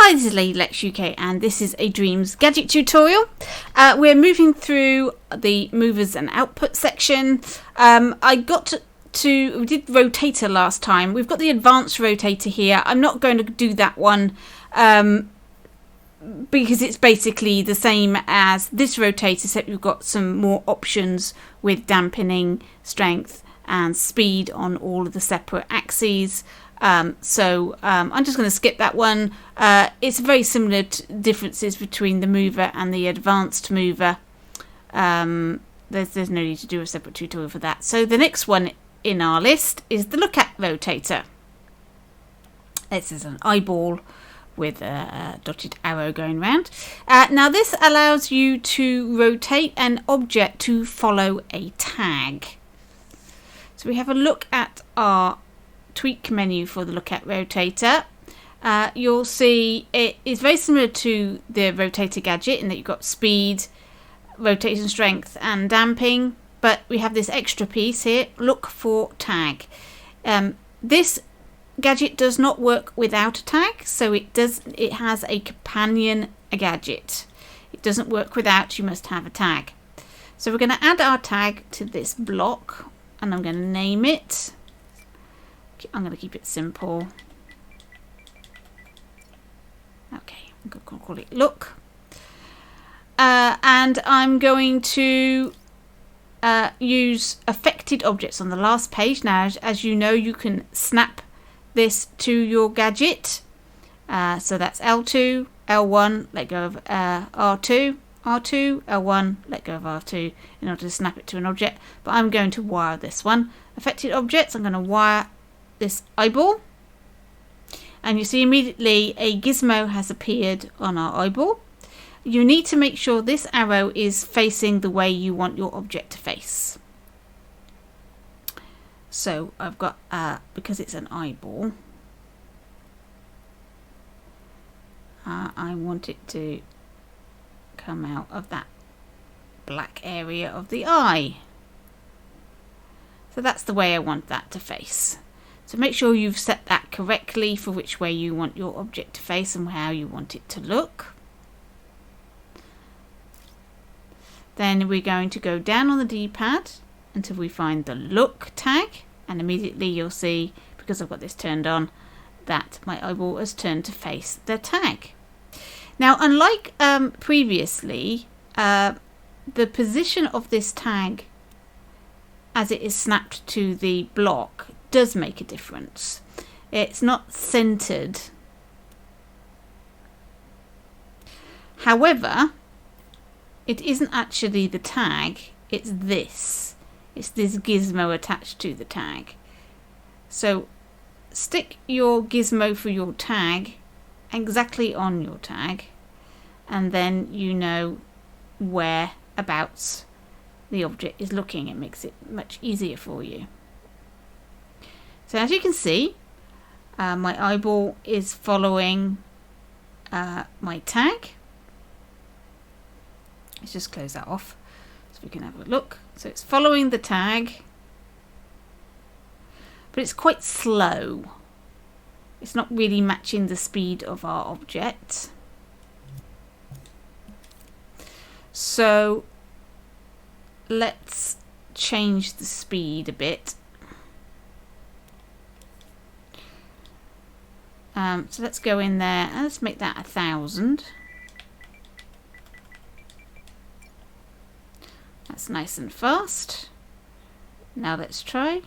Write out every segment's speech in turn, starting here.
Hi, this is Lady Lex UK and this is a Dreams gadget tutorial. We're moving through the movers and output section. We did Rotator last time. We've got the advanced Rotator here. I'm not going to do that one because it's basically the same as this Rotator, except we've got some more options with dampening, strength and speed on all of the separate axes. I'm just going to skip that one. It's very similar differences between the mover and the advanced mover. There's no need to do a separate tutorial for that. So the next one in our list is the Look At Rotator. This is an eyeball with a dotted arrow going round. Now this allows you to rotate an object to follow a tag. So we have a look at our tweak menu for the Look At Rotator. You'll see it is very similar to the Rotator gadget in that you've got speed, rotation strength and damping, but we have this extra piece here, look for tag. This gadget does not work without a tag, so it has a companion gadget. It doesn't work without, you must have a tag. So we're going to add our tag to this block and I'm going to name it. I'm going to keep it simple. Okay, I'm going to call it look. And I'm going to use affected objects on the last page. Now, as you know, you can snap this to your gadget. So that's L2, L1, let go of R2, R2, L1, let go of R2 in order to snap it to an object. But I'm going to wire this one. Affected objects, I'm going to wire this eyeball, and you see immediately a gizmo has appeared on our eyeball. You need to make sure this arrow is facing the way you want your object to face. So I've got, because it's an eyeball, I want it to come out of that black area of the eye. So that's the way I want that to face. So make sure you've set that correctly for which way you want your object to face and how you want it to look. Then we're going to go down on the D-pad until we find the look tag, and immediately you'll see, because I've got this turned on, that my eyeball has turned to face the tag. Now, unlike previously, the position of this tag as it is snapped to the block does make a difference. It's not centered. However, it isn't actually the tag, it's this. It's this gizmo attached to the tag. So stick your gizmo for your tag exactly on your tag, and then you know whereabouts the object is looking. It makes it much easier for you. So as you can see, my eyeball is following my tag. Let's just close that off so we can have a look. So it's following the tag, but it's quite slow. It's not really matching the speed of our object. So let's change the speed a bit. So let's go in there and let's make that 1,000. That's nice and fast. Now let's try.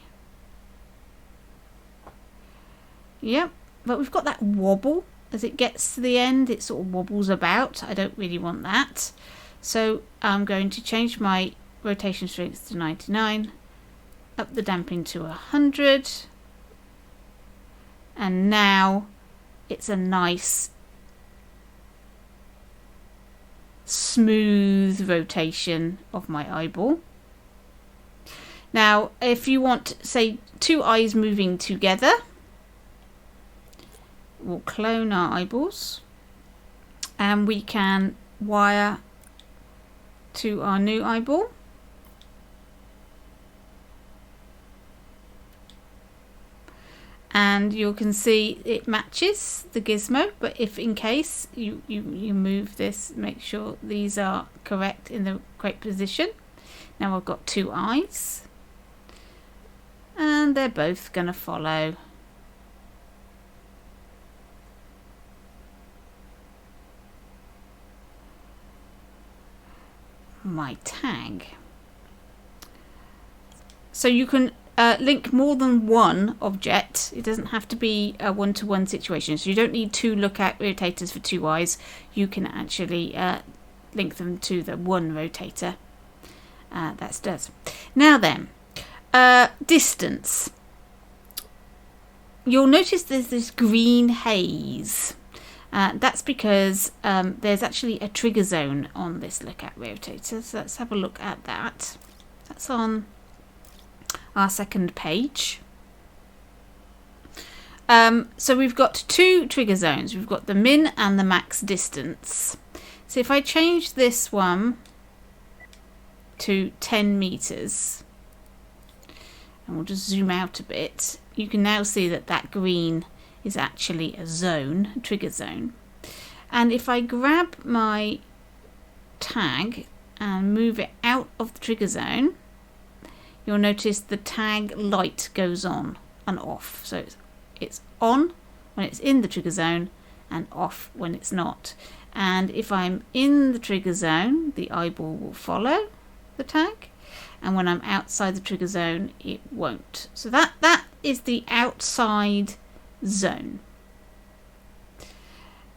Yep, but we've got that wobble. As it gets to the end, it sort of wobbles about. I don't really want that. So I'm going to change my rotation strength to 99, up the damping to 100, and now it's a nice smooth rotation of my eyeball. Now if you want, say, two eyes moving together, we'll clone our eyeballs and we can wire to our new eyeball. and you can see it matches the gizmo, but if in case you move this, make sure these are correct in the correct position. Now I've got two eyes and they're both going to follow my tag. So you can link more than one object. It doesn't have to be a one-to-one situation, so you don't need two lookout rotators for two eyes. You can actually link them to the one rotator. That does. Now then, distance. You'll notice there's this green haze. That's because there's actually a trigger zone on this lookout rotator. So let's have a look at that. That's on our second page. So we've got two trigger zones. We've got the min and the max distance. So if I change this one to 10 meters, and we'll just zoom out a bit, you can now see that that green is actually a zone, a trigger zone. And if I grab my tag and move it out of the trigger zone, you'll notice the tag light goes on and off. So it's on when it's in the trigger zone and off when it's not. And if I'm in the trigger zone, the eyeball will follow the tag, and when I'm outside the trigger zone, it won't. So that is the outside zone.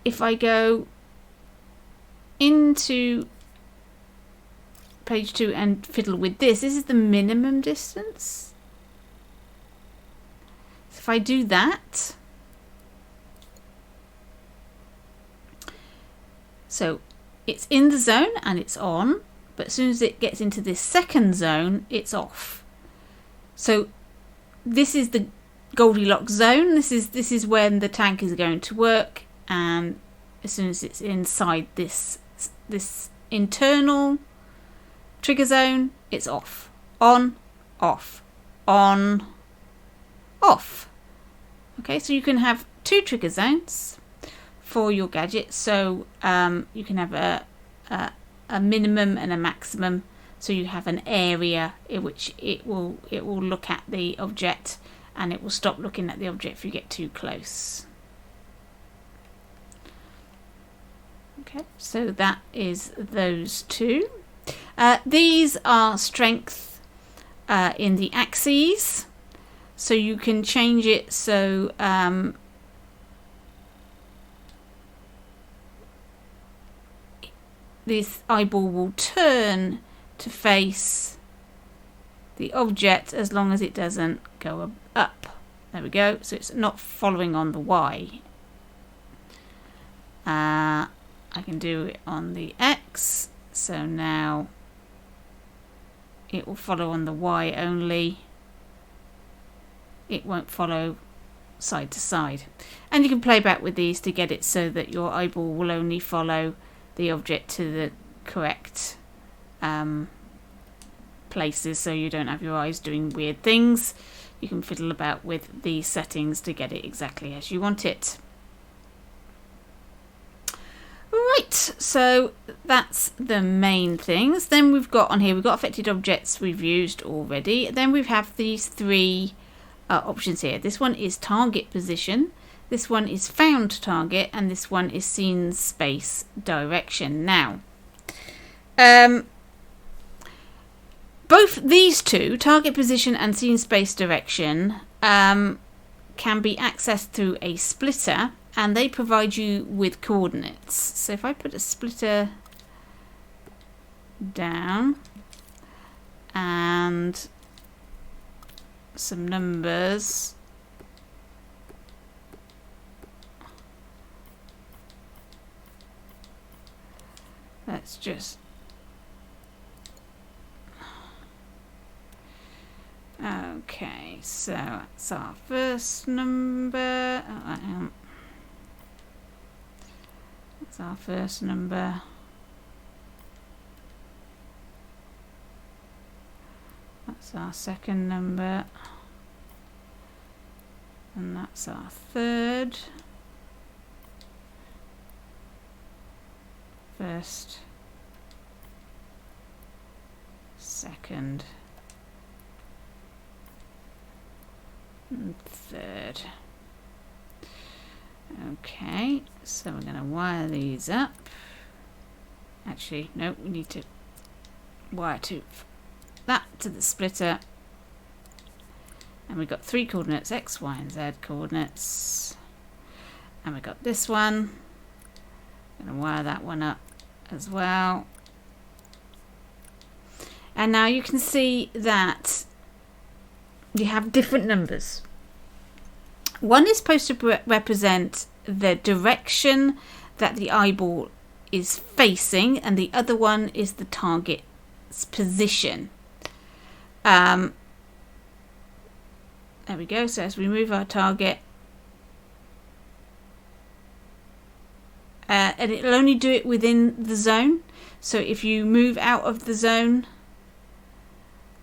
If I go into page 2 and fiddle with this is the minimum distance. So if I do that, so it's in the zone and it's on, but as soon as it gets into this second zone, it's off. So this is the Goldilocks zone. This is when the tag is going to work, and as soon as it's inside this internal trigger zone, it's off. On, off, on, off. Okay, so you can have two trigger zones for your gadget. So you can have a minimum and a maximum. So you have an area in which it will look at the object, and it will stop looking at the object if you get too close. Okay, so that is those two. These are strength in the axes, so you can change it so this eyeball will turn to face the object as long as it doesn't go up. There we go, so it's not following on the Y. I can do it on the X, so now it will follow on the Y only. It won't follow side to side. And you can play back with these to get it so that your eyeball will only follow the object to the correct places, so you don't have your eyes doing weird things. You can fiddle about with these settings to get it exactly as you want it. Right, so that's the main things. Then we've got on here, we've got affected objects we've used already. Then we have these three options here. This one is target position, this one is found target, and this one is scene space direction. Now, both these two, target position and scene space direction, can be accessed through a splitter, and they provide you with coordinates. So if I put a splitter down and some numbers, let's just okay, so that's our first number. That's our first number. That's our second number. And that That's our third. First, second, and third. Okay, so we're going to wire these up. Actually, no, we need to wire that to the splitter. And we've got 3 coordinates, X, Y, and Z coordinates. And we've got this one. I'm going to wire that one up as well. And now you can see that you have different numbers. One is supposed to represent the direction that the eyeball is facing, and the other one is the target's position. There we go. So as we move our target, and it'll only do it within the zone. So if you move out of the zone,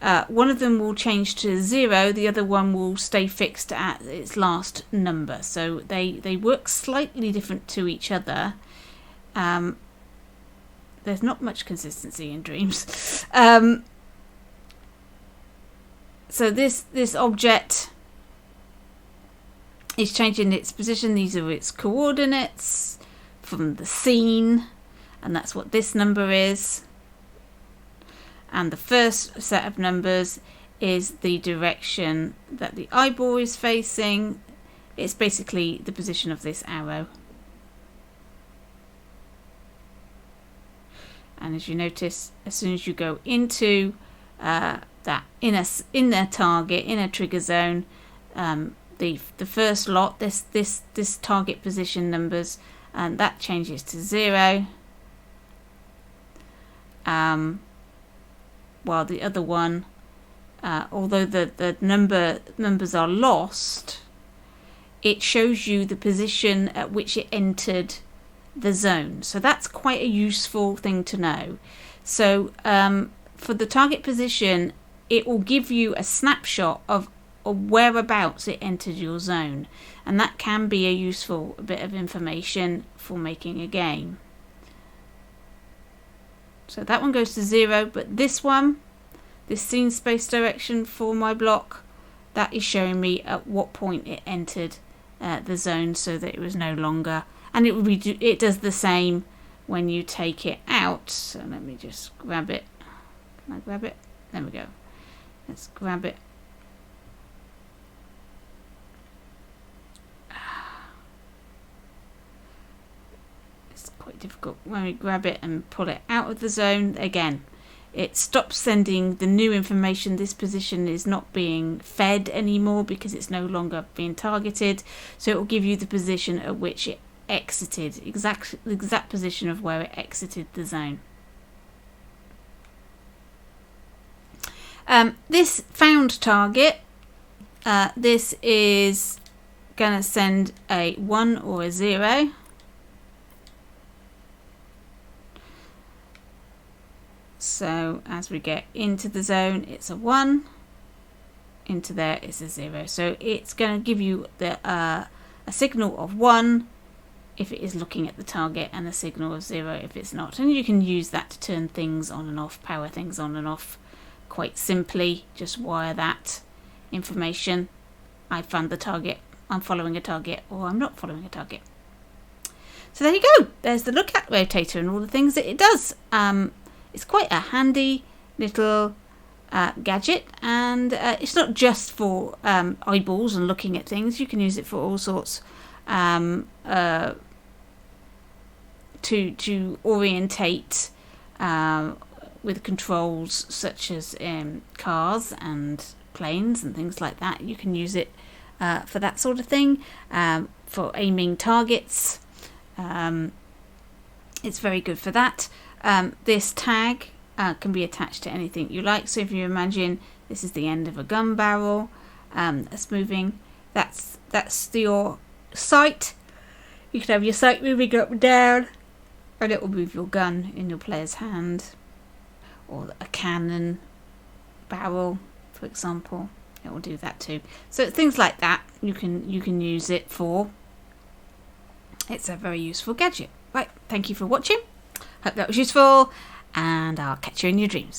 one of them will change to 0, the other one will stay fixed at its last number. So they work slightly different to each other. There's not much consistency in Dreams. So this object is changing its position. These are its coordinates from the scene, and that's what this number is. And the first set of numbers is the direction that the eyeball is facing. It's basically the position of this arrow. And as you notice, as soon as you go into that inner target, inner trigger zone, the first lot, this target position numbers, and that changes to 0. While the other one, although the numbers are lost, it shows you the position at which it entered the zone. So that's quite a useful thing to know. So for the target position, it will give you a snapshot of whereabouts it entered your zone, and that can be a useful bit of information for making a game. So that one goes to 0, but this one, this scene space direction for my block, that is showing me at what point it entered the zone, so that it was no longer. And it does the same when you take it out. So let me just grab it. Can I grab it? There we go. Let's grab it. It's quite difficult when we grab it and pull it out of the zone. Again, it stops sending the new information. This position is not being fed anymore because it's no longer being targeted. So it will give you the position at which it exited, the exact position of where it exited the zone. This found target, this is going to send a 1 or a 0. So as we get into the zone, it's a 1. Into there, it's a 0. So it's going to give you a signal of 1 if it is looking at the target, and a signal of 0 if it's not. And you can use that to turn things on and off, power things on and off quite simply. Just wire that information. I found the target, I'm following a target, or I'm not following a target. So there you go. There's the look at rotator and all the things that it does. It's quite a handy little gadget, and it's not just for eyeballs and looking at things. You can use it for all sorts, to orientate with controls such as cars and planes and things like that. You can use it for that sort of thing, for aiming targets. It's very good for that. This tag can be attached to anything you like. So if you imagine this is the end of a gun barrel that's moving, that's your sight. You can have your sight moving up and down, and it will move your gun in your player's hand, or a cannon barrel, for example. it will do that too. So things like that you can use it for. It's a very useful gadget. Right, thank you for watching. Hope that was useful, and I'll catch you in your dreams.